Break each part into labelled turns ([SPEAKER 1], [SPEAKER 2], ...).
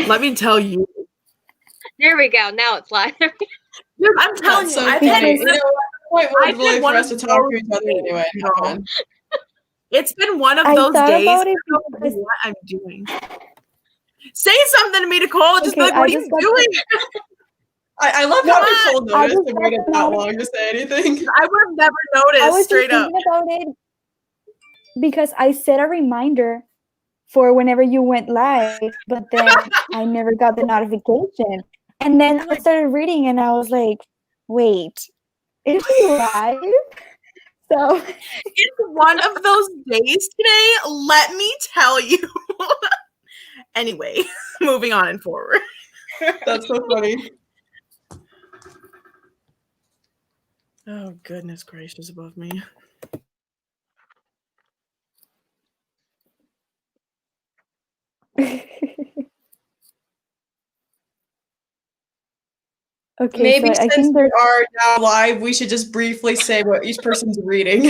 [SPEAKER 1] Let me tell you.
[SPEAKER 2] There we go. Now it's live.
[SPEAKER 1] Dude, I'm telling you,
[SPEAKER 3] So
[SPEAKER 1] I've
[SPEAKER 3] funny.
[SPEAKER 1] been
[SPEAKER 3] You know, at the point where
[SPEAKER 1] I've
[SPEAKER 3] it's really
[SPEAKER 1] been
[SPEAKER 3] for
[SPEAKER 1] one
[SPEAKER 3] us to
[SPEAKER 1] of
[SPEAKER 3] talk to
[SPEAKER 1] those
[SPEAKER 3] each other anyway.
[SPEAKER 1] days,
[SPEAKER 3] Have fun.
[SPEAKER 1] it's been one of
[SPEAKER 4] I
[SPEAKER 1] those
[SPEAKER 4] thought
[SPEAKER 1] days. I
[SPEAKER 4] about it
[SPEAKER 1] don't know
[SPEAKER 4] because
[SPEAKER 1] what I'm doing. Say something to me, Nicole. Just be
[SPEAKER 4] Okay,
[SPEAKER 1] like, what
[SPEAKER 4] I
[SPEAKER 1] are you
[SPEAKER 4] just got
[SPEAKER 1] doing?
[SPEAKER 3] I love
[SPEAKER 4] What?
[SPEAKER 3] how Nicole
[SPEAKER 4] I
[SPEAKER 3] noticed
[SPEAKER 4] just
[SPEAKER 3] and
[SPEAKER 4] got
[SPEAKER 3] waited
[SPEAKER 4] the
[SPEAKER 3] that
[SPEAKER 4] notice.
[SPEAKER 3] long to say anything.
[SPEAKER 1] I would have never
[SPEAKER 4] I
[SPEAKER 1] noticed,
[SPEAKER 4] was just
[SPEAKER 1] straight up.
[SPEAKER 4] thinking about it because I set a reminder for whenever you went live, but then I never got the notification. And then I started reading and I was like, wait, is she live? So
[SPEAKER 1] It's one of those days today, let me tell you. Anyway, moving on and forward.
[SPEAKER 3] That's so funny.
[SPEAKER 1] Oh, goodness gracious above me.
[SPEAKER 4] Okay,
[SPEAKER 3] Maybe
[SPEAKER 4] so I
[SPEAKER 3] since
[SPEAKER 4] think
[SPEAKER 3] we
[SPEAKER 4] there's
[SPEAKER 3] are now live, we should just briefly say what each person's reading.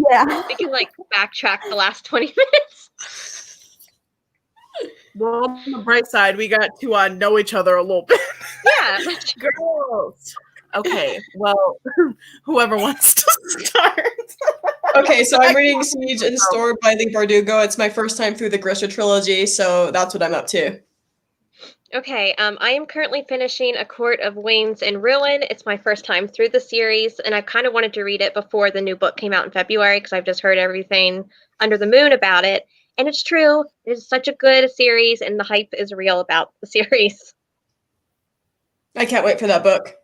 [SPEAKER 4] yeah.
[SPEAKER 2] We can like backtrack the last 20 minutes.
[SPEAKER 1] Well, on the bright side, we got to know each other a little bit.
[SPEAKER 2] Yeah.
[SPEAKER 1] Girls. Okay, well, whoever wants to start.
[SPEAKER 3] Okay, so I'm reading Siege and Store by Lee Bardugo. It's my first time through the Grisha trilogy, so that's what I'm up to.
[SPEAKER 2] Okay, I am currently finishing A Court of Waynes and Ruin. It's my first time through the series, and I kind of wanted to read it before the new book came out in February because I've just heard everything under the moon about it. And it's true, it is such a good series, and the hype is real about the series.
[SPEAKER 3] I can't wait for that book.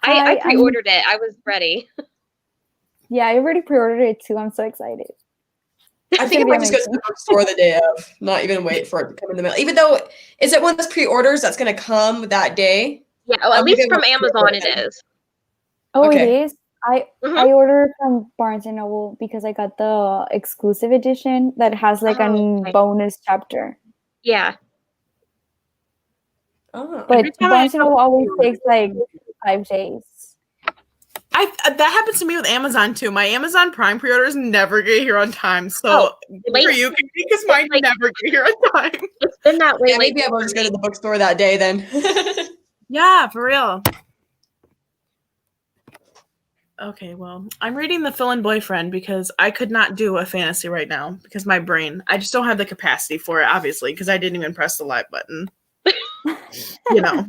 [SPEAKER 2] I pre-ordered it. I was ready.
[SPEAKER 4] Yeah, I already pre-ordered it too. I'm so excited.
[SPEAKER 3] I think I might just go to the bookstore the day of, not even wait for it to come in the mail. Even though, is it one of those pre-orders that's going to come that day?
[SPEAKER 2] Yeah, well, at least from Amazon it is.
[SPEAKER 4] Oh,
[SPEAKER 3] Okay.
[SPEAKER 4] it is? I ordered from Barnes & Noble because I got the exclusive edition that has like a bonus chapter.
[SPEAKER 2] Yeah.
[SPEAKER 3] Oh.
[SPEAKER 4] But Barnes & Noble always takes like 5 days.
[SPEAKER 1] That happens to me with Amazon too. My Amazon Prime pre-orders never get here on time. So for you, because mine never get here on time.
[SPEAKER 2] It's been that way.
[SPEAKER 3] Yeah, maybe I will just go to the bookstore that day then.
[SPEAKER 1] Yeah, for real. Okay, well, I'm reading The Fill-In Boyfriend because I could not do a fantasy right now because my brain, I just don't have the capacity for it, obviously, because I didn't even press the live button. You know.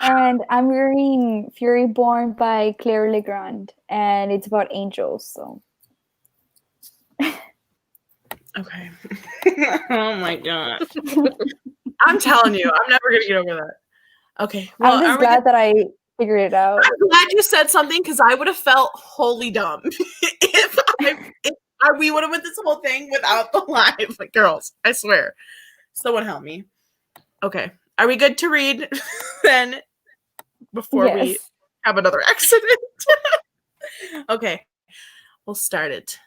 [SPEAKER 4] And I'm reading Fury Born by Claire Legrand, and it's about angels, so.
[SPEAKER 1] Okay. Oh my god. I'm telling you, I'm never going to get over that. Okay. Well,
[SPEAKER 4] I'm just glad that I figured it out.
[SPEAKER 1] I'm glad you said something because I would have felt wholly dumb if we would have went this whole thing without the live. Like, girls, I swear. Someone help me. Okay. Are we good to read then before we have another accident? Okay. We'll start it.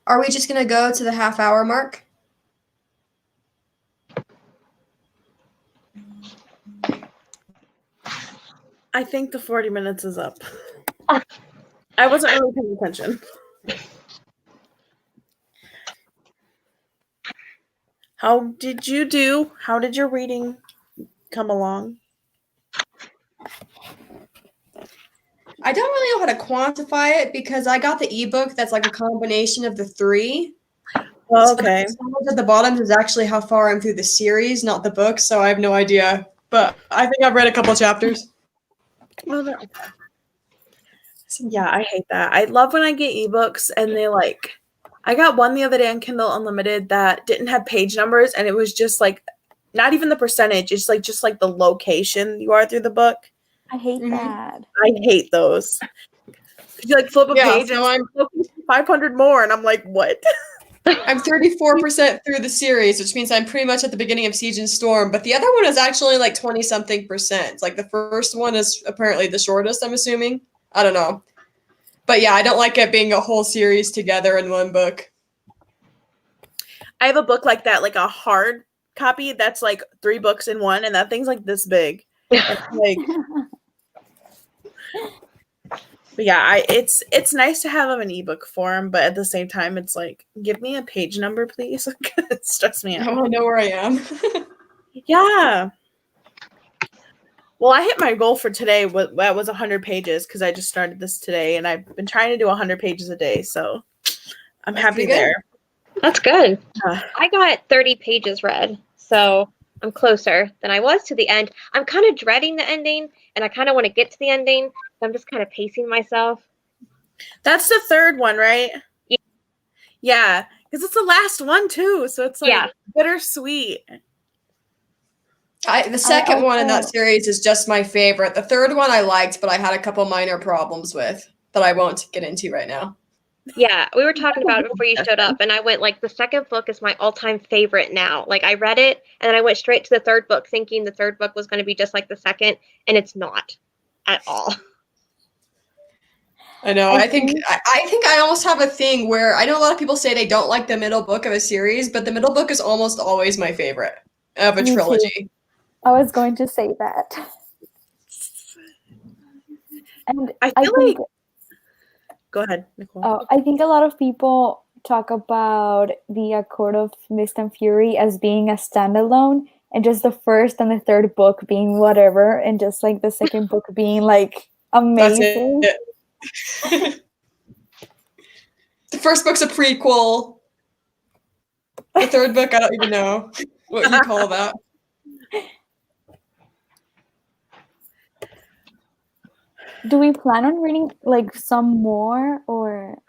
[SPEAKER 3] Are we just gonna go to the half-hour mark?
[SPEAKER 1] I think the 40 minutes is up. I wasn't really paying attention. How did you do? How did your reading come along?
[SPEAKER 3] I don't really know how to quantify it because I got the ebook that's like a combination of the 3.
[SPEAKER 1] Oh, okay.
[SPEAKER 3] So the percentage at the bottom is actually how far I'm through the series, not the book, so I have no idea. But I think I've read a couple chapters.
[SPEAKER 1] Well, yeah, I hate that. I love when I get ebooks and they like, I got one the other day on Kindle Unlimited that didn't have page numbers and it was just like, not even the percentage, it's like just like the location you are through the book.
[SPEAKER 4] I hate that.
[SPEAKER 1] I hate those. You like flip a page
[SPEAKER 3] so
[SPEAKER 1] and it's 500 more and I'm like, what?
[SPEAKER 3] I'm 34% through the series, which means I'm pretty much at the beginning of Siege and Storm, but the other one is actually like 20-something percent. Like the first one is apparently the shortest, I'm assuming. I don't know. But yeah, I don't like it being a whole series together in one book.
[SPEAKER 1] I have a book like that, like a hard copy that's like 3 books in one, and that thing's like this big. Like, but yeah, it's nice to have them in ebook form, but at the same time, it's like, give me a page number, please. It stressed me out.
[SPEAKER 3] I want to know where I am.
[SPEAKER 1] Yeah. Well, I hit my goal for today. That was 100 pages because I just started this today, and I've been trying to do 100 pages a day, so I'm happy there.
[SPEAKER 2] That's good. I got 30 pages read, so I'm closer than I was to the end. I'm kind of dreading the ending, and I kind of want to get to the ending, so I'm just kind of pacing myself.
[SPEAKER 1] That's the 3rd one, right? Yeah, because it's the last one, too, so it's like bittersweet.
[SPEAKER 3] The second one in that series is just my favorite. The 3rd one I liked, but I had a couple minor problems with that I won't get into right now.
[SPEAKER 2] Yeah, we were talking about it before you showed up, and I went like, the second book is my all-time favorite now. Like, I read it, and then I went straight to the 3rd book thinking the 3rd book was going to be just like the second, and it's not at all.
[SPEAKER 3] I know. I think I almost have a thing where I know a lot of people say they don't like the middle book of a series, but the middle book is almost always my favorite of a trilogy.
[SPEAKER 4] Too. I was going to say that. And
[SPEAKER 1] I feel like... Go ahead, Nicole.
[SPEAKER 4] Oh, I think a lot of people talk about the A Court of Mist and Fury as being a standalone, and just the 1st and the 3rd book being whatever, and just like the 2nd book being like amazing.
[SPEAKER 3] That's it. The 1st book's a prequel. The 3rd book, I don't even know what you call that.
[SPEAKER 4] Do we plan on reading like some more, or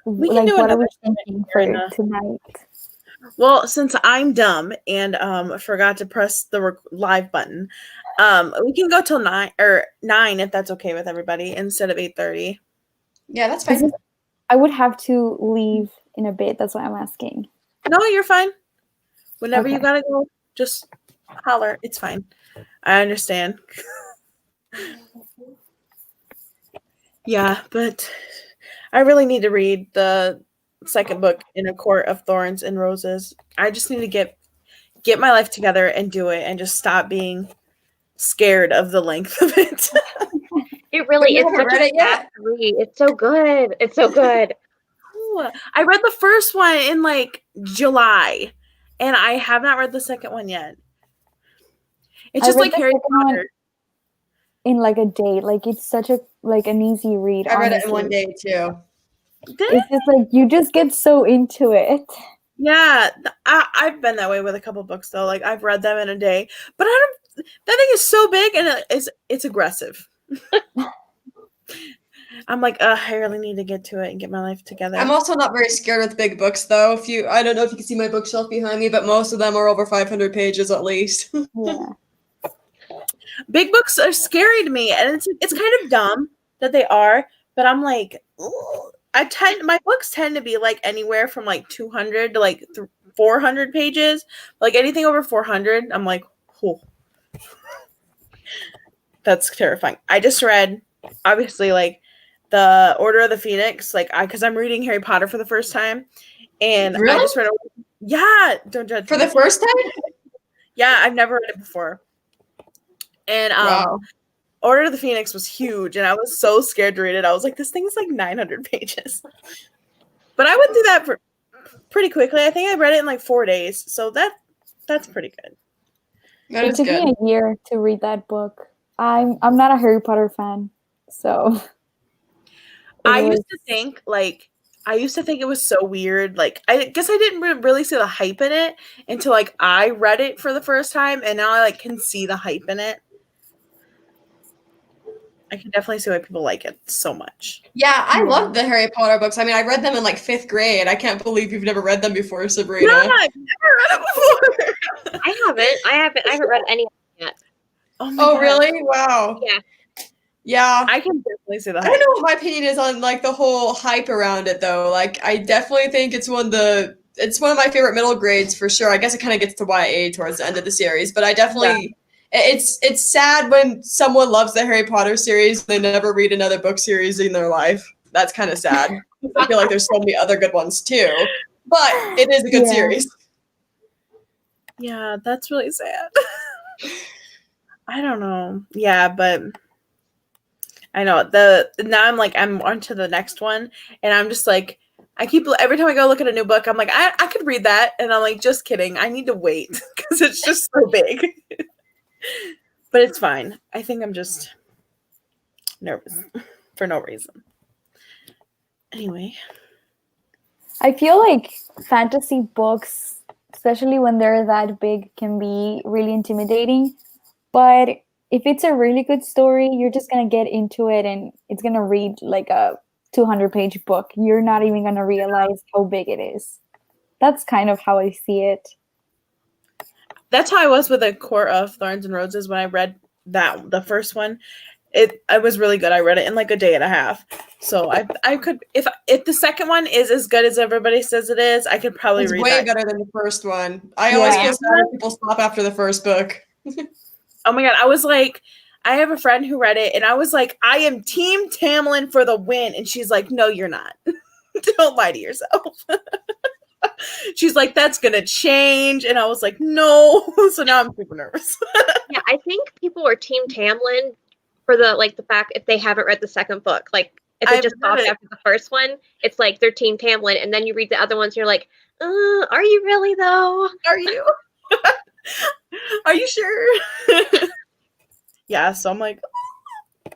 [SPEAKER 1] we can
[SPEAKER 4] like
[SPEAKER 1] do
[SPEAKER 4] what are we
[SPEAKER 1] another
[SPEAKER 4] thinking for tonight?
[SPEAKER 1] Well, since I'm dumb and forgot to press the live button, we can go till 9 if that's okay with everybody instead of 8:30.
[SPEAKER 3] Yeah, that's fine.
[SPEAKER 4] I would have to leave in a bit. That's why I'm asking.
[SPEAKER 1] No, you're fine. Whenever you gotta go, just holler. It's fine. I understand. Yeah, but I really need to read the 2nd book, In a Court of Thorns and Roses. I just need to get my life together and do it, and just stop being scared of the length of it.
[SPEAKER 2] It really is such a fast read. It's so good. It's so good.
[SPEAKER 1] I read the 1st one in like July, and I have not read the 2nd one yet. It's just like Harry Potter.
[SPEAKER 4] In like a day, like it's such a an easy read.
[SPEAKER 3] I read it in one day too.
[SPEAKER 4] It's just like you just get so into it.
[SPEAKER 1] Yeah, I've been that way with a couple books though. Like I've read them in a day, but that thing is so big and it's aggressive. I'm like, I really need to get to it and get my life together.
[SPEAKER 3] I'm also not very scared with big books though. I don't know if you can see my bookshelf behind me, but most of them are over 500 pages at least.
[SPEAKER 4] Yeah.
[SPEAKER 1] Big books are scary to me, and it's kind of dumb that they are, but I'm like, my books tend to be like anywhere from like 200 to like 400 pages. Like anything over 400, I'm like, oh, that's terrifying. I just read, obviously, like the Order of the Phoenix, like because I'm reading Harry Potter for the first time, and I
[SPEAKER 3] Really?
[SPEAKER 1] just read. Yeah, don't judge
[SPEAKER 3] For
[SPEAKER 1] me.
[SPEAKER 3] the first time?
[SPEAKER 1] Yeah, I've never read it before, and
[SPEAKER 3] Wow.
[SPEAKER 1] Order of the Phoenix was huge, and I was so scared to read it. I was like, this thing is like 900 pages, but I went through that pretty quickly. I think I read it in like 4 days, so that's pretty good.
[SPEAKER 3] That
[SPEAKER 4] It
[SPEAKER 3] is
[SPEAKER 4] took
[SPEAKER 3] good.
[SPEAKER 4] me a year to read that book. I'm not a Harry Potter fan, so
[SPEAKER 1] I
[SPEAKER 4] was,
[SPEAKER 1] used to think it was so weird. Like, I guess I didn't really see the hype in it until like I read it for the first time, and now I like can see the hype in it. I can definitely see why people like it so much.
[SPEAKER 3] Yeah, I love the Harry Potter books. I mean, I read them in like 5th grade. I can't believe you've never read them before, Sabrina.
[SPEAKER 1] No, I've never read it before.
[SPEAKER 2] I haven't read any yet.
[SPEAKER 1] Oh, my God.
[SPEAKER 3] Really? Wow.
[SPEAKER 2] Yeah.
[SPEAKER 3] Yeah.
[SPEAKER 1] I can definitely see the
[SPEAKER 3] I
[SPEAKER 1] hype.
[SPEAKER 3] don't know what my opinion is on like the whole hype around it though. Like I definitely think it's one of my favorite middle grades for sure. I guess it kind of gets to YA towards the end of the series, but I definitely it's sad when someone loves the Harry Potter series and they never read another book series in their life. That's kind of sad. I feel like there's so many other good ones too. But it is a good series.
[SPEAKER 1] Yeah, that's really sad. I don't know. Yeah, but I know now I'm on to the next one, and I'm just like every time I go look at a new book, I'm like I could read that, and I'm like, just kidding. I need to wait because it's just so big. But it's fine. I think I'm just nervous for no reason. Anyway,
[SPEAKER 4] I feel like fantasy books, especially when they're that big, can be really intimidating. But if it's a really good story, you're just going to get into it and it's going to read like a 200-page book. You're not even going to realize how big it is. That's kind of how I see it.
[SPEAKER 1] that's how I was with A Court of Thorns and Roses when I read the first one. It was really good. I read it in like a day and a half. So I could if the second one is as good as everybody says it is, I could probably
[SPEAKER 3] It's
[SPEAKER 1] read
[SPEAKER 3] way
[SPEAKER 1] that.
[SPEAKER 3] better than the first one. I always feel sad when people stop after the first book.
[SPEAKER 1] Oh my God. I was like, I have a friend who read it, and I was like, I am Team Tamlin for the win. And she's like, no, you're not. Don't lie to yourself. She's like, that's going to change. And I was like, no. So now I'm super nervous.
[SPEAKER 2] Yeah, I think people are Team Tamlin for the fact if they haven't read the second book. Like, if it just stopped after the first one, it's like they're Team Tamlin. And then you read the other ones, and you're like, are you really, though?
[SPEAKER 1] Are you? Are you sure? Yeah, so I'm like,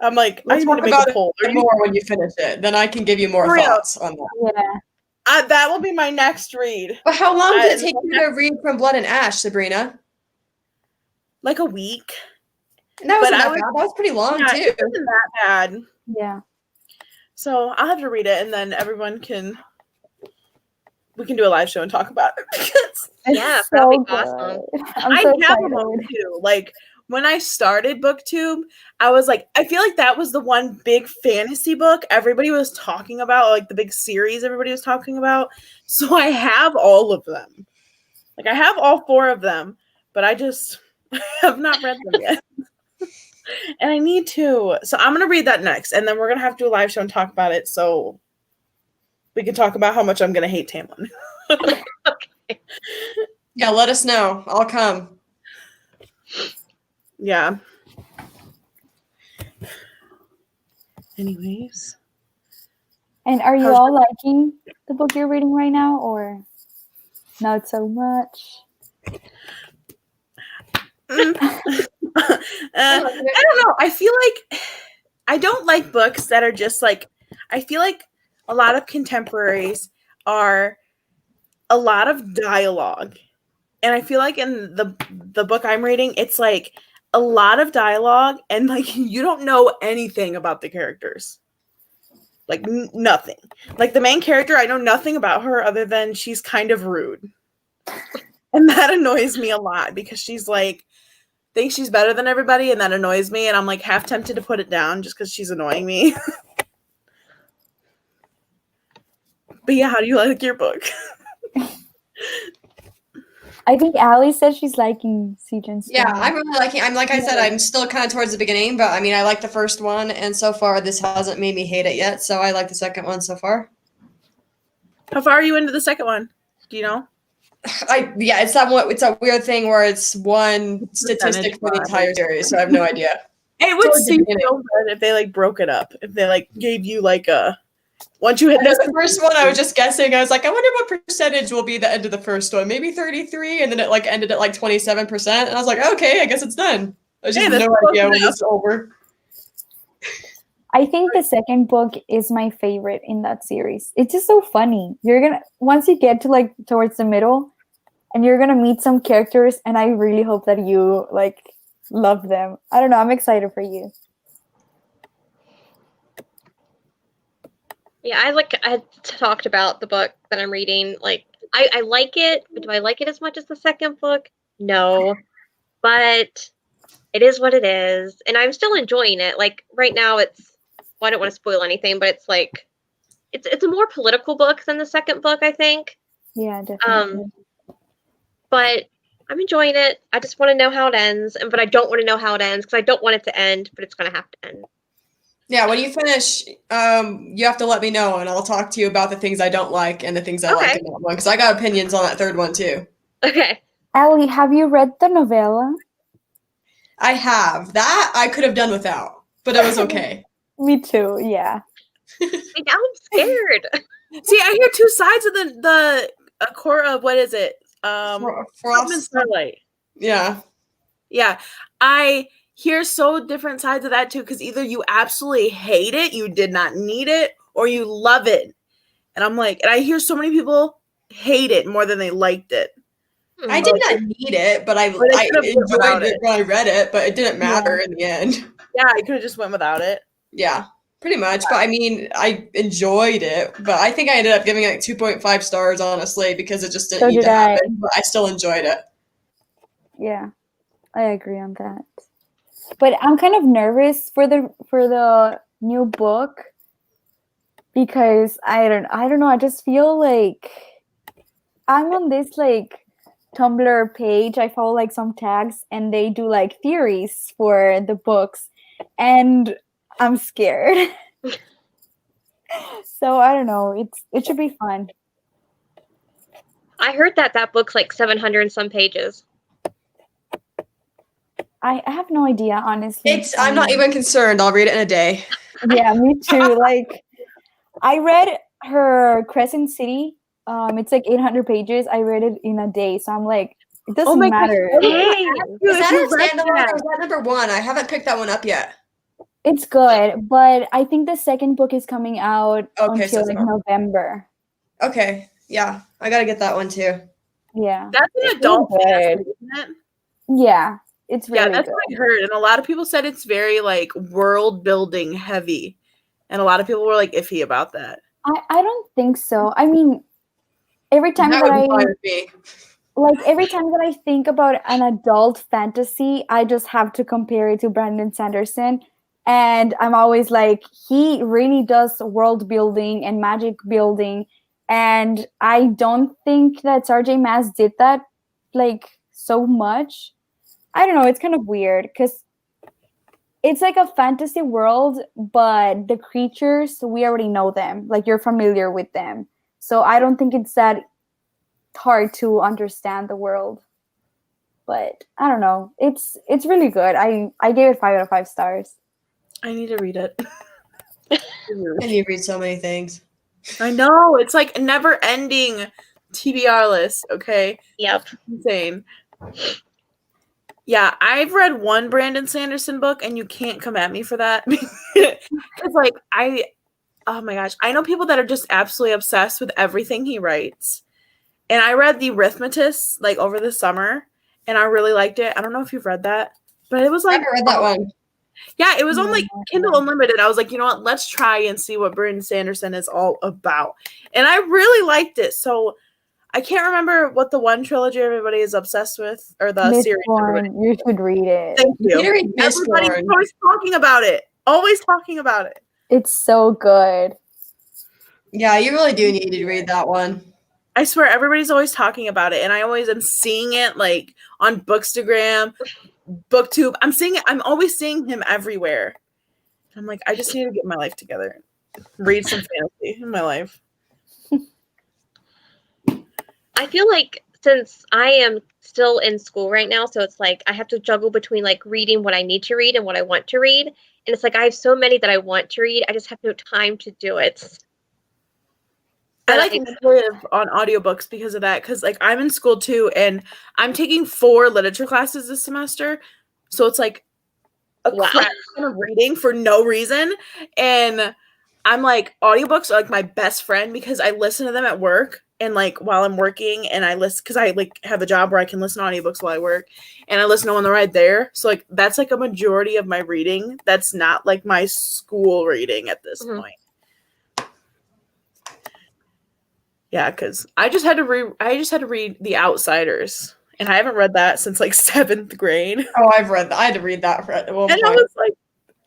[SPEAKER 3] Let's
[SPEAKER 1] I need
[SPEAKER 3] talk
[SPEAKER 1] to make
[SPEAKER 3] about
[SPEAKER 1] a poll.
[SPEAKER 3] it more when you finish it. Then I can give you more
[SPEAKER 1] For real?
[SPEAKER 3] thoughts on that.
[SPEAKER 4] Yeah.
[SPEAKER 1] That will be my next read.
[SPEAKER 3] But how long did it take you to read From Blood and Ash, Sabrina?
[SPEAKER 1] Like a week.
[SPEAKER 3] And that wasn't that bad. That was pretty long, too.
[SPEAKER 1] It wasn't that bad.
[SPEAKER 4] Yeah.
[SPEAKER 1] So I'll have to read it, and then we can do a live show and talk about it. Because
[SPEAKER 2] Yeah, that'd be awesome.
[SPEAKER 4] I'm so
[SPEAKER 1] I have
[SPEAKER 4] excited.
[SPEAKER 1] them all too. Like when I started BookTube, I was like, I feel like that was the one big fantasy book everybody was talking about, like the big series everybody was talking about. So I have all of them. Like I have all 4 of them, but I just have not read them yet. And I need to. So I'm going to read that next, and then we're going to have to do a live show and talk about it so we can talk about how much I'm going to hate Tamlin.
[SPEAKER 2] Okay.
[SPEAKER 3] Yeah, let us know. I'll come.
[SPEAKER 1] Yeah. Anyways.
[SPEAKER 4] And are you all liking the book you're reading right now, or not so much?
[SPEAKER 1] I don't know. I feel like I don't like books that are just like, I feel like a lot of contemporaries are a lot of dialogue. And I feel like in the book I'm reading, it's like a lot of dialogue and like you don't know anything about the characters. Like nothing. Like the main character, I know nothing about her other than she's kind of rude. And that annoys me a lot because she's like, thinks she's better than everybody, and that annoys me, and I'm like half tempted to put it down just because she's annoying me. But yeah, how do you like your book?
[SPEAKER 4] I think Allie said she's liking Siege and Storm.
[SPEAKER 3] Yeah, I'm really liking. I'm like I said, I'm still kind of towards the beginning, but I mean, I like the first one, and so far this hasn't made me hate it yet. So I like the second one so far.
[SPEAKER 1] How far are you into the second one? Do you know?
[SPEAKER 3] It's that weird thing where it's one statistic for the entire series, so I have no idea.
[SPEAKER 1] It would
[SPEAKER 3] Towards the
[SPEAKER 1] seem
[SPEAKER 3] beginning.
[SPEAKER 1] so good if they like broke it up. If they like gave you like a once you hit
[SPEAKER 3] I know
[SPEAKER 1] this
[SPEAKER 3] the first one, I was just guessing. I was like, I wonder what percentage will be the end of the first one. Maybe 33, and then it like ended at like 27%. And I was like, okay, I guess it's done. I just have no idea when it's over.
[SPEAKER 4] I think the second book is my favorite in that series. It's just so funny. Once you get to like towards the middle, and you're gonna meet some characters, and I really hope that you like love them. I don't know. I'm excited for you.
[SPEAKER 2] Yeah, I talked about the book that I'm reading. Like, I like it, but do I like it as much as the second book? No. But it is what it is. And I'm still enjoying it. Like, right now I don't want to spoil anything, but it's like, it's a more political book than the second book, I think.
[SPEAKER 4] Yeah, definitely.
[SPEAKER 2] But I'm enjoying it. I just want to know how it ends. But I don't want to know how it ends because I don't want it to end, but it's going to have to end.
[SPEAKER 3] Yeah, when you finish, you have to let me know, and I'll talk to you about the things I don't like and the things I like in that one, because I got opinions on that third one too.
[SPEAKER 2] Okay.
[SPEAKER 4] Allie, have you read the novella?
[SPEAKER 3] I have. That I could have done without, but it was okay.
[SPEAKER 4] Me too, yeah.
[SPEAKER 2] Now I'm scared.
[SPEAKER 1] See, I hear two sides of the core of what is it?
[SPEAKER 3] Frost
[SPEAKER 1] and Starlight.
[SPEAKER 3] Yeah.
[SPEAKER 1] Yeah. I hear so different sides of that too, because either you absolutely hate it, you did not need it, or you love it. And I'm like, and I hear so many people hate it more than they liked it.
[SPEAKER 3] I did not need it, but I enjoyed it when I read it, but it didn't matter in the end.
[SPEAKER 1] Yeah, I could have just went without it.
[SPEAKER 3] Yeah, pretty much. But I mean, I enjoyed it, but I think I ended up giving it like 2.5 stars, honestly, because it just didn't need to happen. But I still enjoyed it.
[SPEAKER 4] Yeah, I agree on that. But I'm kind of nervous for the new book because I don't know. I just feel like I'm on this like Tumblr page. I follow like some tags, and they do like theories for the books, and I'm scared. So I don't know. It should be fun.
[SPEAKER 2] I heard that book's like 700 and some pages.
[SPEAKER 4] I have no idea, honestly.
[SPEAKER 3] I'm not even concerned. I'll read it in a day.
[SPEAKER 4] Yeah, me too. Like, I read her Crescent City. It's like 800 pages. I read it in a day, so I'm like, it doesn't matter.
[SPEAKER 3] Is that a standalone or is that number one? I haven't picked that one up yet.
[SPEAKER 4] It's good, but I think the second book is coming out until like November.
[SPEAKER 3] Okay, yeah, I gotta get that one too.
[SPEAKER 4] Yeah,
[SPEAKER 1] that's an adult fantasy, isn't it?
[SPEAKER 4] Yeah, it's really
[SPEAKER 1] that's
[SPEAKER 4] good.
[SPEAKER 1] what I heard, and a lot of people said it's very like world building heavy, and a lot of people were like iffy about that.
[SPEAKER 4] I don't think so. I mean, every time that I think about an adult fantasy, I just have to compare it to Brandon Sanderson. And I'm always like, he really does world building and magic building. And I don't think that Sarjay Maas did that like so much. I don't know. It's kind of weird because it's like a fantasy world, but the creatures, we already know them. Like, you're familiar with them. So I don't think it's that hard to understand the world. But I don't know. It's really good. I gave it 5 out of 5 stars.
[SPEAKER 1] I need to read it.
[SPEAKER 3] And you read so many things.
[SPEAKER 1] I know. It's like a never ending TBR list, okay?
[SPEAKER 2] Yep.
[SPEAKER 1] Insane. Yeah, I've read one Brandon Sanderson book, and you can't come at me for that. It's like, oh my gosh. I know people that are just absolutely obsessed with everything he writes. And I read The Arithmetist like over the summer, and I really liked it. I don't know if you've read that, but it was like,
[SPEAKER 3] I haven't read that one.
[SPEAKER 1] Yeah, it was on like Kindle Unlimited. I was like, you know what? Let's try and see what Brandon Sanderson is all about. And I really liked it. So I can't remember what the one trilogy everybody is obsessed with, or the series.
[SPEAKER 4] You should read it.
[SPEAKER 1] Thank you. Everybody's always talking about it. Always talking about it.
[SPEAKER 4] It's so good.
[SPEAKER 3] Yeah, you really do need to read that one.
[SPEAKER 1] I swear everybody's always talking about it, and I always am seeing it like on Bookstagram, BookTube. I'm always seeing him everywhere. I'm like, I just need to get my life together. Read some fantasy in my life.
[SPEAKER 2] I feel like since I am still in school right now, so it's like I have to juggle between like reading what I need to read and what I want to read. And it's like I have so many that I want to read. I just have no time to do it.
[SPEAKER 1] I like live on audiobooks because of that, because like I'm in school too, and I'm taking 4 literature classes this semester. So it's like a crap ton of reading for no reason. And I'm like, audiobooks are like my best friend because I listen to them at work and like while I'm working, and I listen because I like have a job where I can listen to audiobooks while I work, and I listen to them on the ride there. So like that's like a majority of my reading. That's not like my school reading at this point. Yeah, because I just had to read The Outsiders, and I haven't read that since like 7th grade.
[SPEAKER 3] Oh, I've read that. I had to read that at one point.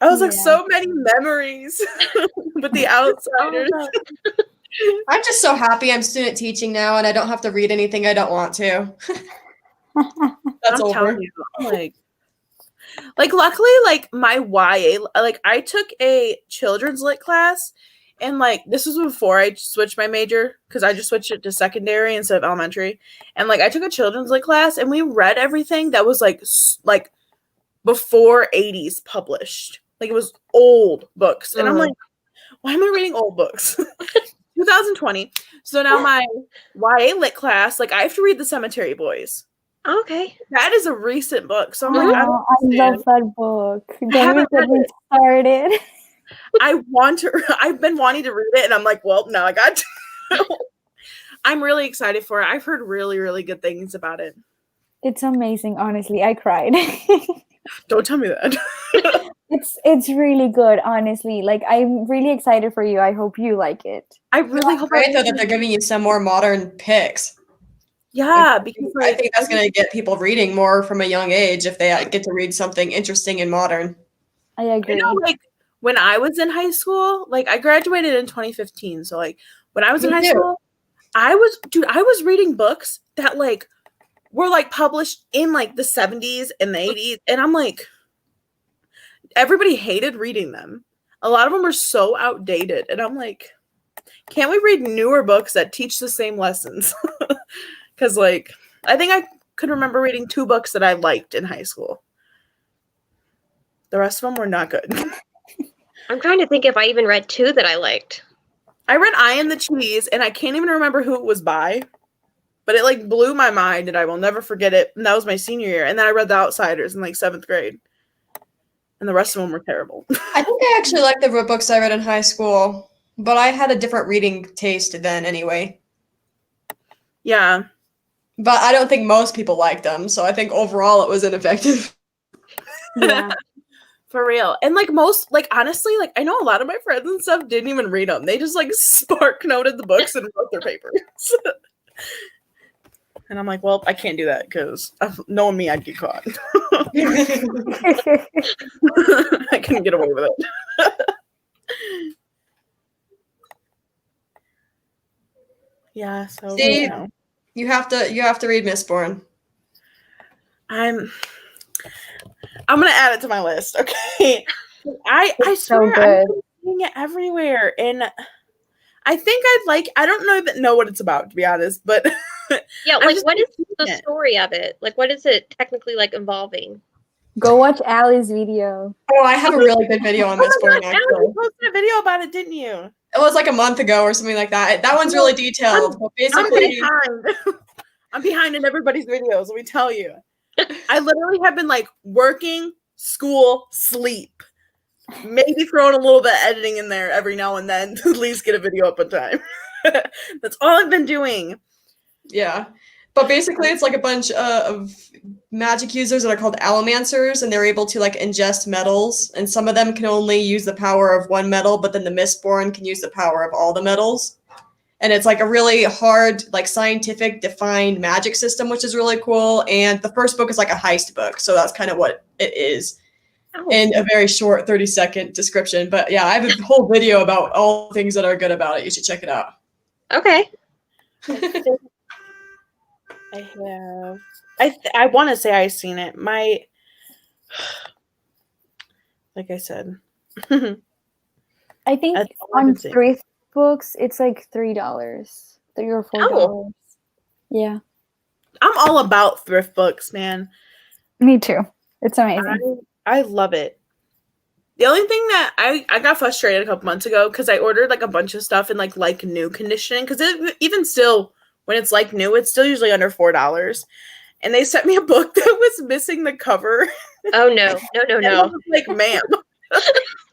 [SPEAKER 1] I was like, so many memories with The Outsiders.
[SPEAKER 3] I'm just so happy I'm student teaching now, and I don't have to read anything I don't want to. That's over.
[SPEAKER 1] Telling you, like luckily, like my YA, like I took a children's lit class. And, like, this was before I switched my major, because I just switched it to secondary instead of elementary. And, like, I took a children's lit class, and we read everything that was, like before 80s published. Like, it was old books. And I'm like, why am I reading old books? 2020. So now my YA lit class, like, I have to read The Cemetery Boys.
[SPEAKER 2] Okay.
[SPEAKER 1] That is a recent book. So I'm like,
[SPEAKER 4] I love that book. Don't even get me started.
[SPEAKER 1] I've been wanting to read it, and I'm like, well, now I got to. I'm really excited for it. I've heard really, really good things about it.
[SPEAKER 4] It's amazing, honestly. I cried.
[SPEAKER 1] Don't tell me that.
[SPEAKER 4] It's really good, honestly. Like, I'm really excited for you. I hope you like it.
[SPEAKER 1] I really hope
[SPEAKER 3] great though that they're giving you some more modern picks.
[SPEAKER 1] Yeah, because
[SPEAKER 3] I think that's going to get people reading more from a young age if they get to read something interesting and modern.
[SPEAKER 4] I agree.
[SPEAKER 1] You know, like, when I was in high school, like I graduated in 2015. So like when I was in high school, I was reading books that like were like published in like the 70s and the 80s. And I'm like, everybody hated reading them. A lot of them were so outdated. And I'm like, can't we read newer books that teach the same lessons? Because like, I think I could remember reading 2 books that I liked in high school. The rest of them were not good.
[SPEAKER 2] I'm trying to think if I even read 2 that I liked.
[SPEAKER 1] I read I Am the Cheese, and I can't even remember who it was by, but it like blew my mind, and I will never forget it. And that was my senior year. And then I read The Outsiders in like 7th grade, and the rest of them were terrible.
[SPEAKER 3] I think I actually liked the books I read in high school, but I had a different reading taste then anyway.
[SPEAKER 1] Yeah.
[SPEAKER 3] But I don't think most people liked them, so I think overall it was ineffective.
[SPEAKER 4] Yeah.
[SPEAKER 1] For real. And like most, like honestly, like I know a lot of my friends and stuff didn't even read them. They just like spark noted the books and wrote their papers. And I'm like, well, I can't do that because knowing me, I'd get caught. I couldn't get away with it. Yeah, so
[SPEAKER 3] See,
[SPEAKER 1] you know.
[SPEAKER 3] you have to read Mistborn.
[SPEAKER 1] I'm gonna add it to my list. Okay, I swear
[SPEAKER 4] so good.
[SPEAKER 1] I'm seeing it everywhere, and I think I don't know what it's about, to be honest, but
[SPEAKER 2] Yeah, like what is the story of it? Like what is it technically like involving?
[SPEAKER 4] Go watch Allie's video.
[SPEAKER 3] Oh, I have a really good video on Mistborn
[SPEAKER 1] Alan,
[SPEAKER 3] actually.
[SPEAKER 1] you posted a video about it, didn't you?
[SPEAKER 3] It was like a month ago or something like that. That one's really detailed. But basically,
[SPEAKER 1] I'm behind in everybody's videos. Let me tell you, I literally have been like working, school, sleep, maybe throwing a little bit of editing in there every now and then to at least get a video up on time. That's all I've been doing.
[SPEAKER 3] yeah. But basically, it's like a bunch of magic users that are called allomancers, and they're able to like ingest metals. And some of them can only use the power of one metal, but then the Mistborn can use the power of all the metals. And it's like a really hard, like scientific defined magic system, which is really cool. And the first book is like a heist book, so that's kind of what it is in a very short 30-second description. But yeah, I have a whole video about all things that are good about it. You should check it out.
[SPEAKER 2] Okay.
[SPEAKER 1] I have. I want to say I've seen it. Like I said,
[SPEAKER 4] I think
[SPEAKER 1] that's all I've
[SPEAKER 4] on
[SPEAKER 1] been seeing.
[SPEAKER 4] thrift books it's like $3, $3 or $4. Yeah,
[SPEAKER 1] I'm all about thrift books, man.
[SPEAKER 4] me too. It's amazing.
[SPEAKER 1] I love it. The only thing that I got frustrated a couple months ago because I ordered like a bunch of stuff in like new condition because even still when it's like new it's still usually under $4 and they sent me a book that was missing the cover.
[SPEAKER 2] Oh no.
[SPEAKER 1] And I was like, ma'am,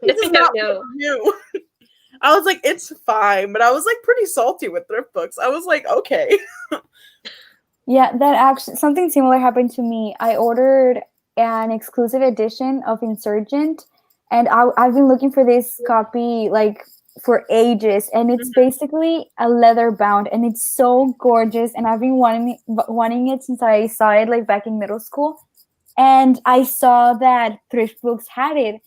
[SPEAKER 1] this is not new. I was like, it's fine, but I was like pretty salty with thrift books. I was like, okay.
[SPEAKER 4] Yeah, that actually something similar happened to me. I ordered an exclusive edition of Insurgent, and I've been looking for this copy like for ages, and it's basically a leather bound, and it's so gorgeous, and I've been wanting it since I saw it like back in middle school, and I saw that thrift books had it,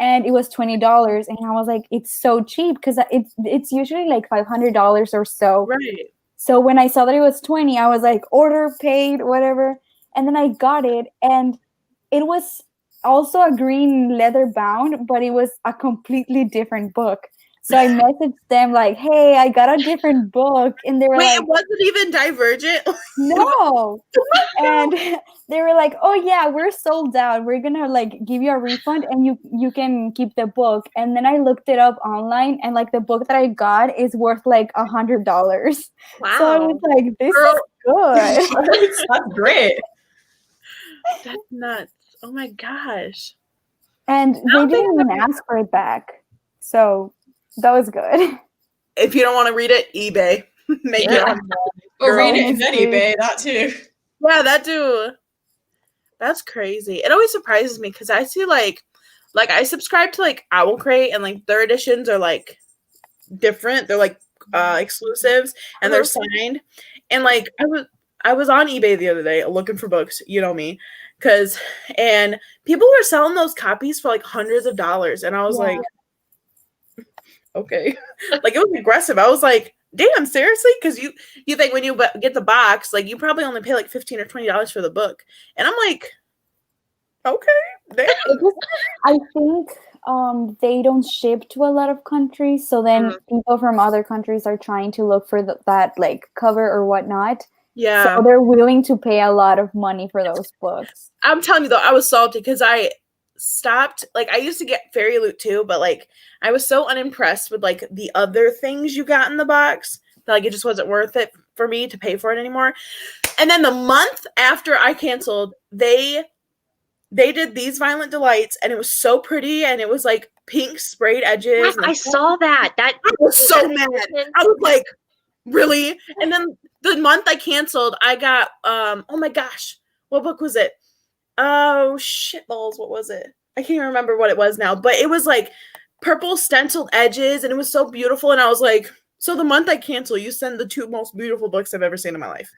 [SPEAKER 4] and it was $20, and I was like, it's so cheap because it's usually like $500 or so.
[SPEAKER 1] Right.
[SPEAKER 4] So when I saw that it was 20, I was like, order, paid, whatever. And then I got it. And it was also a green leather bound, but it was a completely different book. So I messaged them like, hey, I got a different book. And they were like,
[SPEAKER 1] it wasn't even Divergent?
[SPEAKER 4] no. And they were like, oh yeah, we're sold out. We're going to like give you a refund and you can keep the book. And then I looked it up online and like the book that I got is worth like $100.
[SPEAKER 2] Wow.
[SPEAKER 4] So I was like, this is good.
[SPEAKER 3] That's great.
[SPEAKER 1] That's nuts. Oh my gosh.
[SPEAKER 4] And they didn't even ask for it back. So that was good.
[SPEAKER 1] If you don't want to read it, eBay. Make it on
[SPEAKER 3] Or read it
[SPEAKER 4] Honestly.
[SPEAKER 3] and then eBay, that too.
[SPEAKER 1] Yeah, that too. That's crazy. It always surprises me because I see like I subscribe to like Owl Crate and like their editions are like different. They're like exclusives and they're signed. And like I was on eBay the other day looking for books, you know me, and people were selling those copies for like hundreds of dollars, and I was like, okay, like it was aggressive. I was like, damn, seriously? Because you think when you get the box, like you probably only pay like $15 or $20 for the book, and I'm like, okay, damn.
[SPEAKER 4] I think they don't ship to a lot of countries, so then people from other countries are trying to look for that like cover or whatnot.
[SPEAKER 1] Yeah,
[SPEAKER 4] so they're willing to pay a lot of money for those books.
[SPEAKER 1] I'm telling you though, I was salty because I stopped. Like I used to get Fairy Loot too, but like I was so unimpressed with like the other things you got in the box that like it just wasn't worth it for me to pay for it anymore. And then the month after I canceled, they did These Violent Delights, and it was so pretty, and it was like pink sprayed edges.
[SPEAKER 2] Yes, I saw that. I
[SPEAKER 1] was so mad. I was like, really? And then the month I canceled, I got oh my gosh, what book was it? Oh shit balls, what was it? I can't even remember what it was now, but it was like purple stenciled edges, and it was so beautiful. And I was like, so the month I cancel, you send the 2 most beautiful books I've ever seen in my life.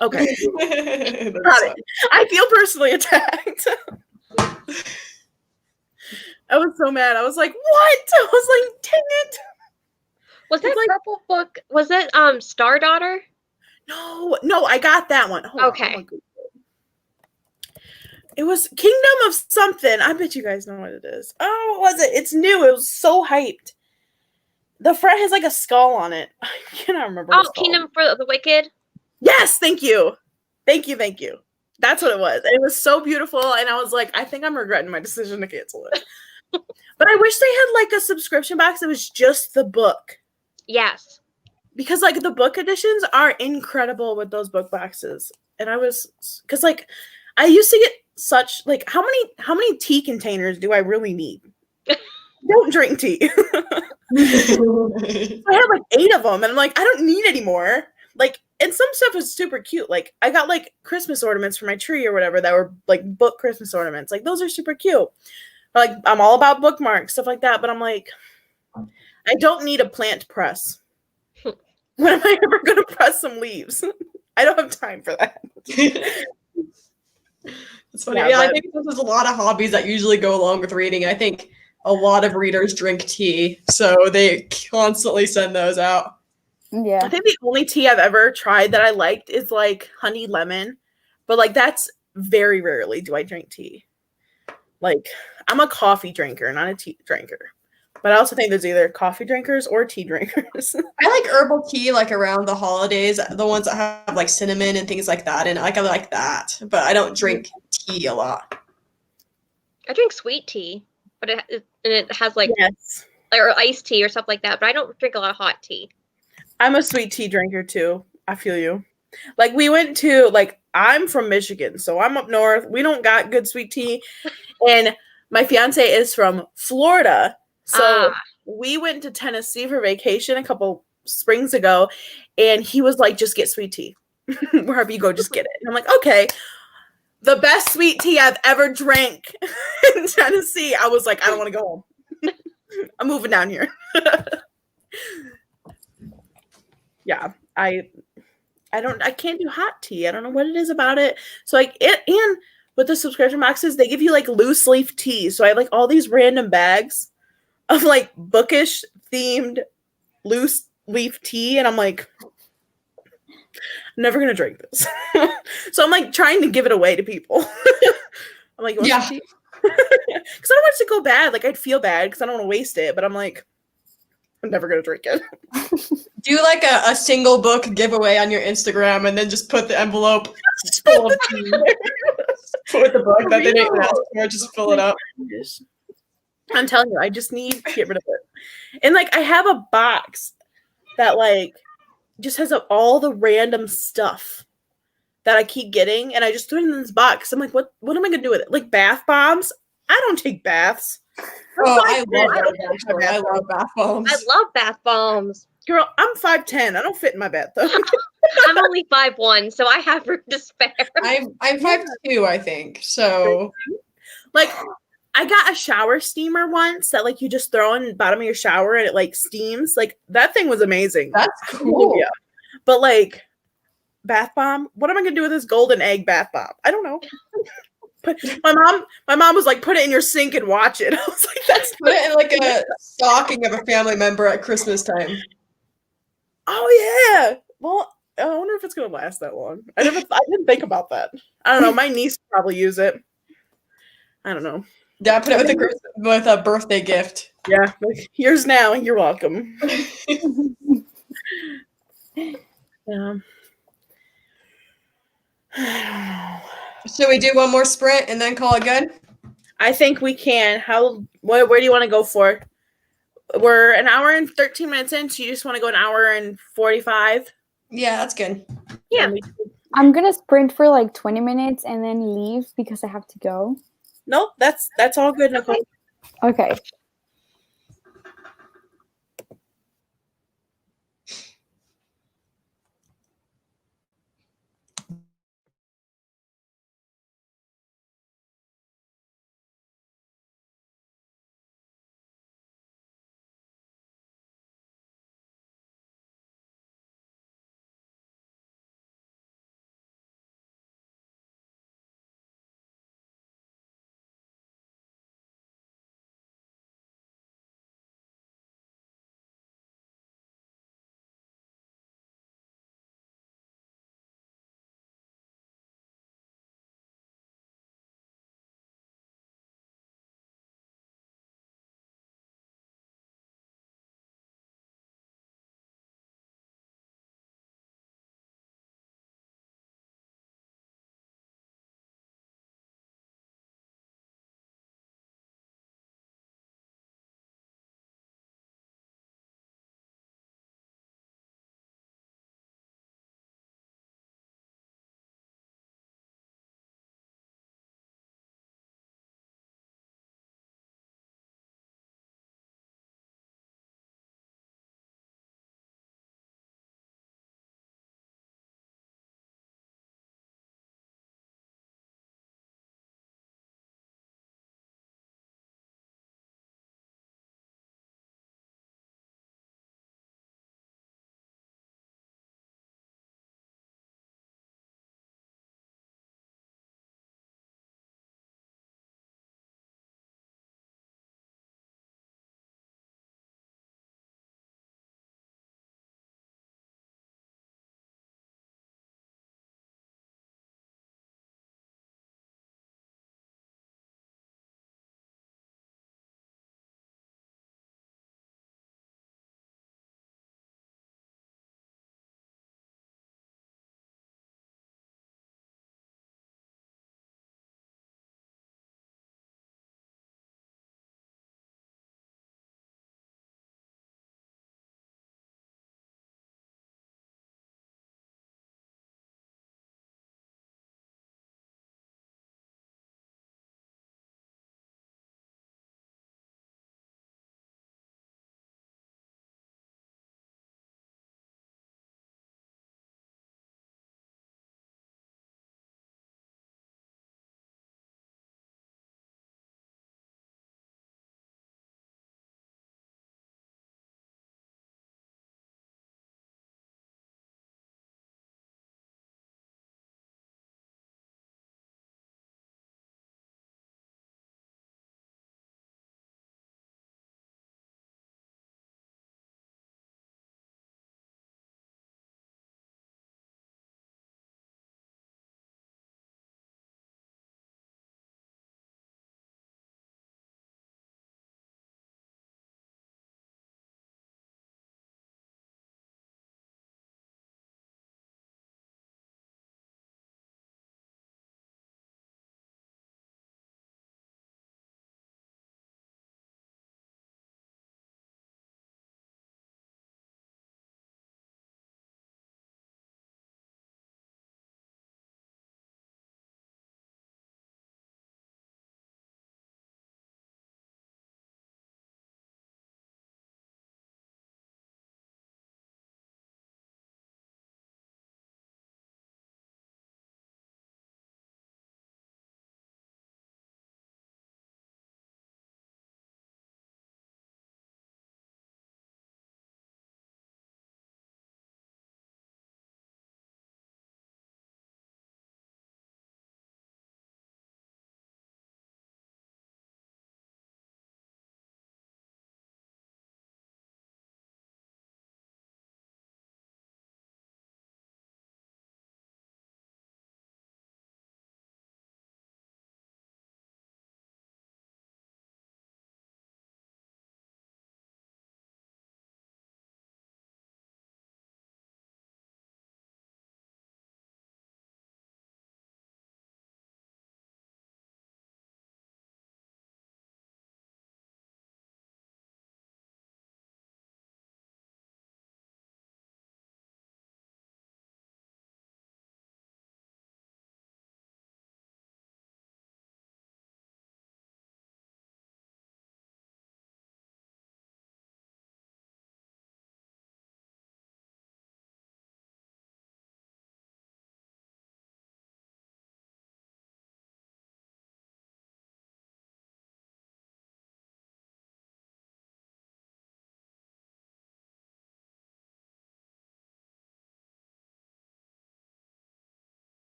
[SPEAKER 1] Okay. Got it. I feel personally attacked. I was so mad. I was like, what? I was like, dang it.
[SPEAKER 2] Was that purple book? Was it Star Daughter?
[SPEAKER 1] No, I got that one. Hold
[SPEAKER 2] okay.
[SPEAKER 1] On. It was Kingdom of something. I bet you guys know what it is. Oh, what was it? It's new. It was so hyped. The front has like a skull on it. I cannot remember.
[SPEAKER 2] Oh, Kingdom for the Wicked?
[SPEAKER 1] Yes, thank you. Thank you. That's what it was. It was so beautiful, and I was like, I think I'm regretting my decision to cancel it. But I wish they had like a subscription box that was just the book.
[SPEAKER 2] Yes.
[SPEAKER 1] Because like the book editions are incredible with those book boxes. And I was, because like I used to get such like how many tea containers do I really need? Don't drink tea. I had like 8 of them, and I'm like, I don't need any more. Like, and some stuff was super cute. Like I got like Christmas ornaments for my tree or whatever that were like book Christmas ornaments. Like those are super cute. Like I'm all about bookmarks, stuff like that. But I'm like, I don't need a plant press. When am I ever going to press some leaves? I don't have time for that.
[SPEAKER 3] It's funny. Yeah, I think there's a lot of hobbies that usually go along with reading. I think a lot of readers drink tea, so they constantly send those out.
[SPEAKER 4] Yeah.
[SPEAKER 1] I think the only tea I've ever tried that I liked is like honey lemon, but like that's very rarely do I drink tea. Like I'm a coffee drinker, not a tea drinker. But I also think there's either coffee drinkers or tea drinkers.
[SPEAKER 3] I like herbal tea like around the holidays, the ones that have like cinnamon and things like that, and like I like that. But I don't drink tea a lot.
[SPEAKER 2] I drink sweet tea, but it has like
[SPEAKER 1] Yes.
[SPEAKER 2] or iced tea or stuff like that. But I don't drink a lot of hot tea.
[SPEAKER 1] I'm a sweet tea drinker too. I feel you. Like we went to like I'm from Michigan, so I'm up north. We don't got good sweet tea. And my fiance is from Florida. So we went to Tennessee for vacation a couple springs ago, and he was like, just get sweet tea. Wherever you go, just get it. And I'm like, okay. The best sweet tea I've ever drank in Tennessee. I was like, I don't want to go home. I'm moving down here. Yeah, I can't do hot tea. I don't know what it is about it. So like it, and with the subscription boxes, they give you like loose leaf tea. So I have like all these random bags of like bookish themed loose leaf tea, and I'm like, I'm never gonna drink this. So I'm like trying to give it away to people. I'm like, you want some tea? Because I don't want it to go bad. Like I'd feel bad because I don't want to waste it, but I'm like, I'm never gonna drink it.
[SPEAKER 3] Do like a single book giveaway on your Instagram, and then just put the envelope full of tea with the book that they didn't ask for. Just fill it up.
[SPEAKER 1] I'm telling you, I just need to get rid of it. And like I have a box that like just has all the random stuff that I keep getting, and I just threw it in this box. I'm like, what am I gonna do with it? Like bath bombs? I don't take baths.
[SPEAKER 3] Oh, I love that. I love bath bombs.
[SPEAKER 2] I love bath bombs.
[SPEAKER 1] Girl, I'm 5'10". I don't fit in my bathtub.
[SPEAKER 2] I'm only 5'1", so I have room to spare.
[SPEAKER 3] I'm 5'2", I think. So
[SPEAKER 1] like I got a shower steamer once that like you just throw in the bottom of your shower and it like steams. Like that thing was amazing.
[SPEAKER 3] that's cool.
[SPEAKER 1] Yeah. But like bath bomb, what am I gonna do with this golden egg bath bomb? I don't know. But my mom was like, put it in your sink and watch it. I was like, that's
[SPEAKER 3] Put it in like a stocking of a family member at Christmas time.
[SPEAKER 1] Oh yeah. Well, I wonder if it's gonna last that long. I didn't think about that. I don't know. My niece will probably use it. I don't know.
[SPEAKER 3] Yeah, put it with a birthday gift.
[SPEAKER 1] Yeah, like, here's now. You're welcome. Yeah.
[SPEAKER 3] Should we do one more sprint and then call it good?
[SPEAKER 1] I think we can. Where do you want to go for? We're an hour and 13 minutes in, so you just want to go an hour and 45?
[SPEAKER 3] Yeah, that's good.
[SPEAKER 2] Yeah.
[SPEAKER 4] I'm gonna sprint for like 20 minutes and then leave because I have to go.
[SPEAKER 1] Nope, that's all good, Nicole.
[SPEAKER 4] Okay.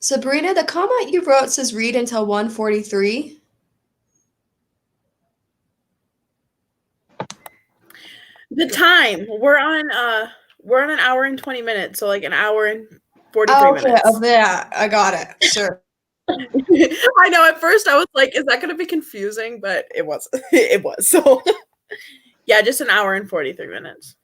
[SPEAKER 3] Sabrina, the comment you wrote says read until 1:43.
[SPEAKER 1] The time we're on an hour and 20 minutes, so like an hour and 43
[SPEAKER 3] Oh, okay,
[SPEAKER 1] minutes.
[SPEAKER 3] yeah, I got it. Sure.
[SPEAKER 1] I know at first I was like, is that going to be confusing? But it was. It was. So yeah, just an hour and 43 minutes.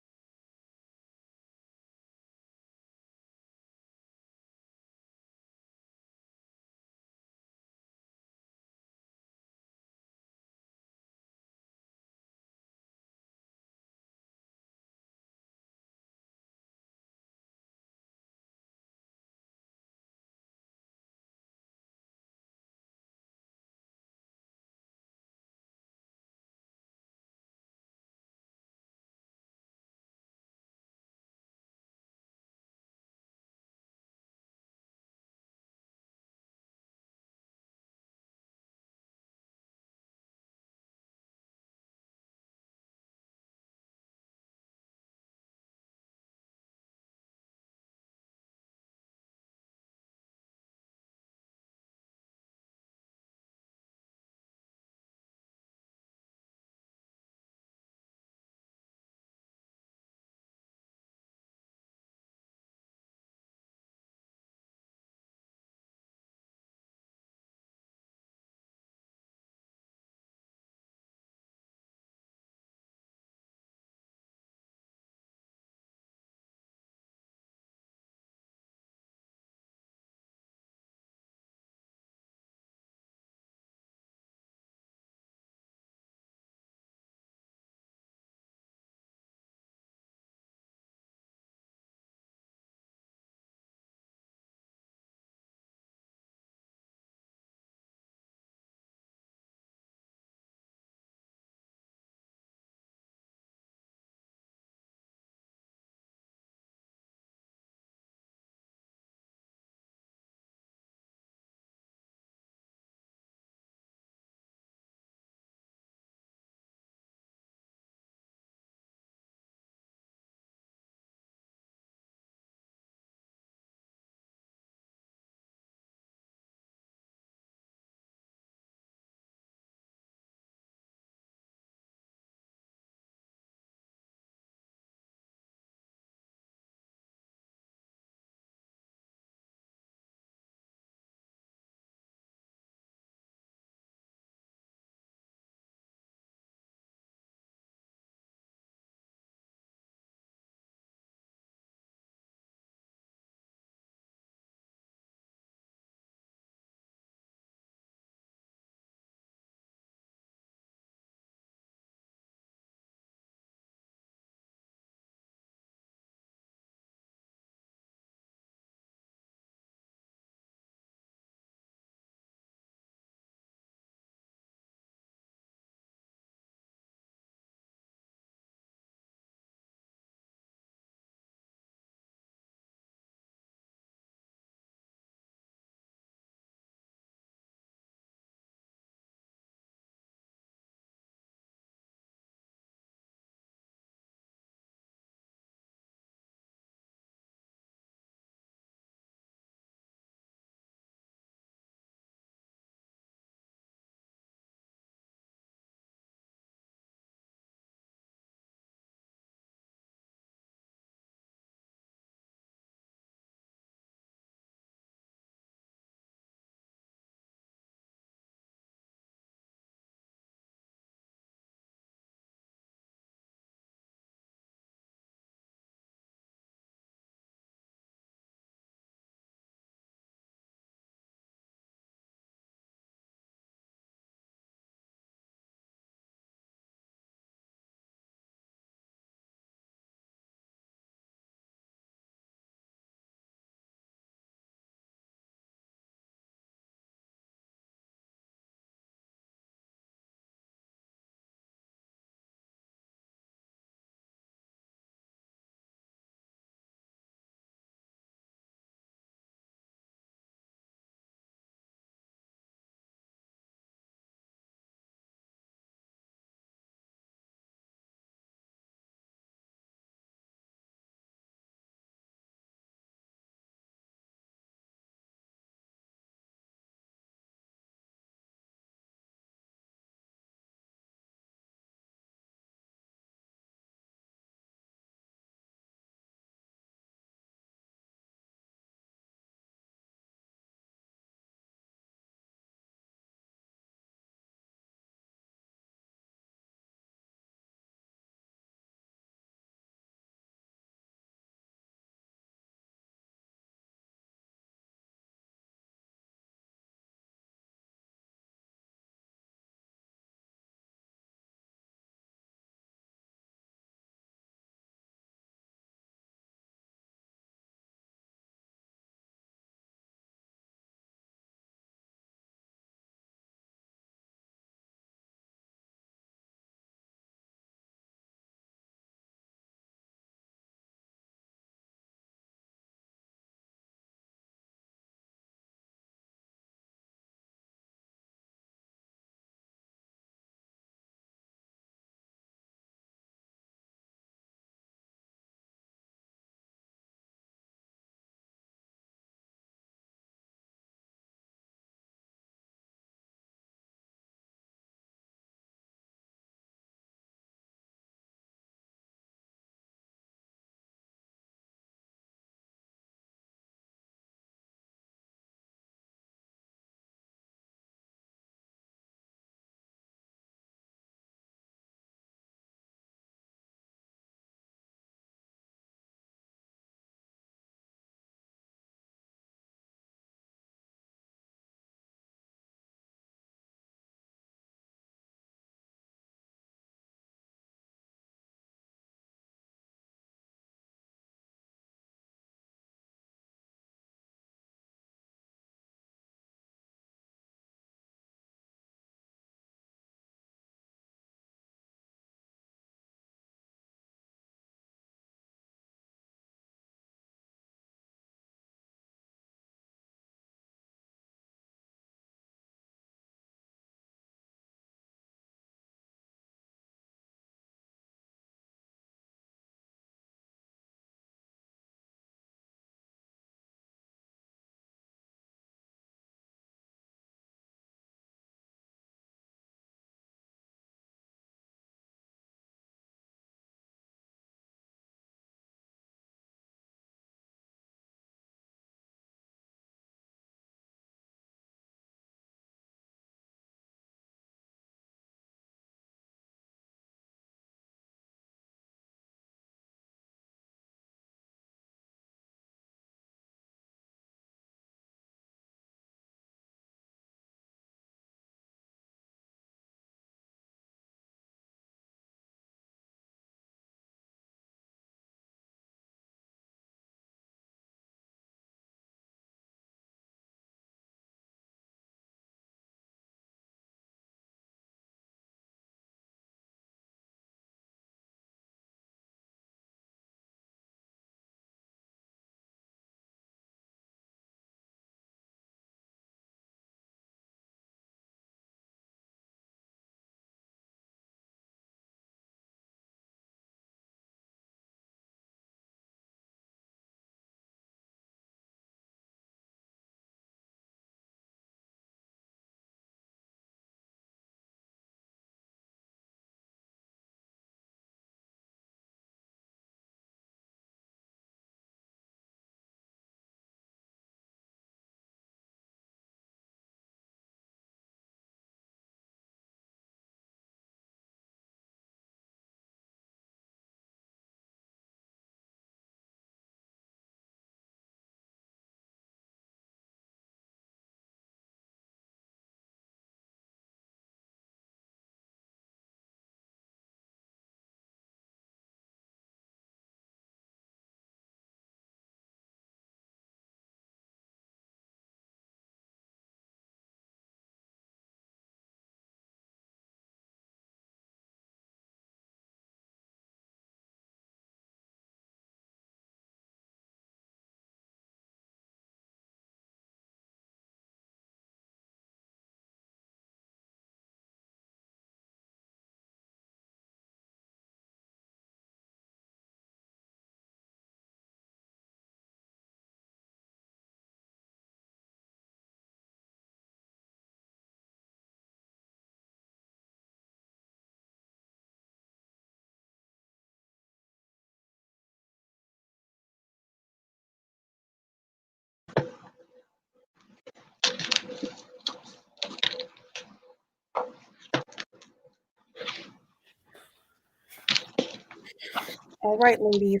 [SPEAKER 1] All right, ladies.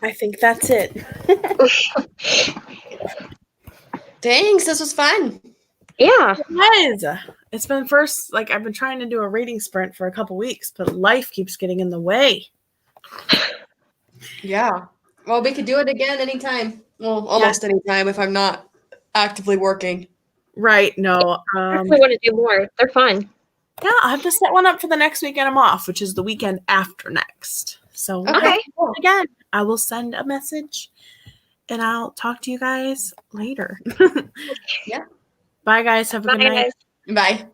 [SPEAKER 1] I think that's it.
[SPEAKER 3] Thanks. This was fun.
[SPEAKER 2] Yeah.
[SPEAKER 1] Guys, it's been I've been trying to do a reading sprint for a couple weeks, but life keeps getting in the way.
[SPEAKER 3] Yeah. Well, we could do it again anytime. Well, almost anytime if I'm not actively working.
[SPEAKER 1] Right. No.
[SPEAKER 2] I definitely want to do more. They're fun.
[SPEAKER 1] Yeah, I have to set one up for the next weekend I'm off, which is the weekend after next. So
[SPEAKER 2] Okay.
[SPEAKER 1] again, I will send a message and I'll talk to you guys later.
[SPEAKER 3] Yeah.
[SPEAKER 1] Bye guys. Have a good
[SPEAKER 2] Bye,
[SPEAKER 1] night.
[SPEAKER 2] guys.
[SPEAKER 3] Bye.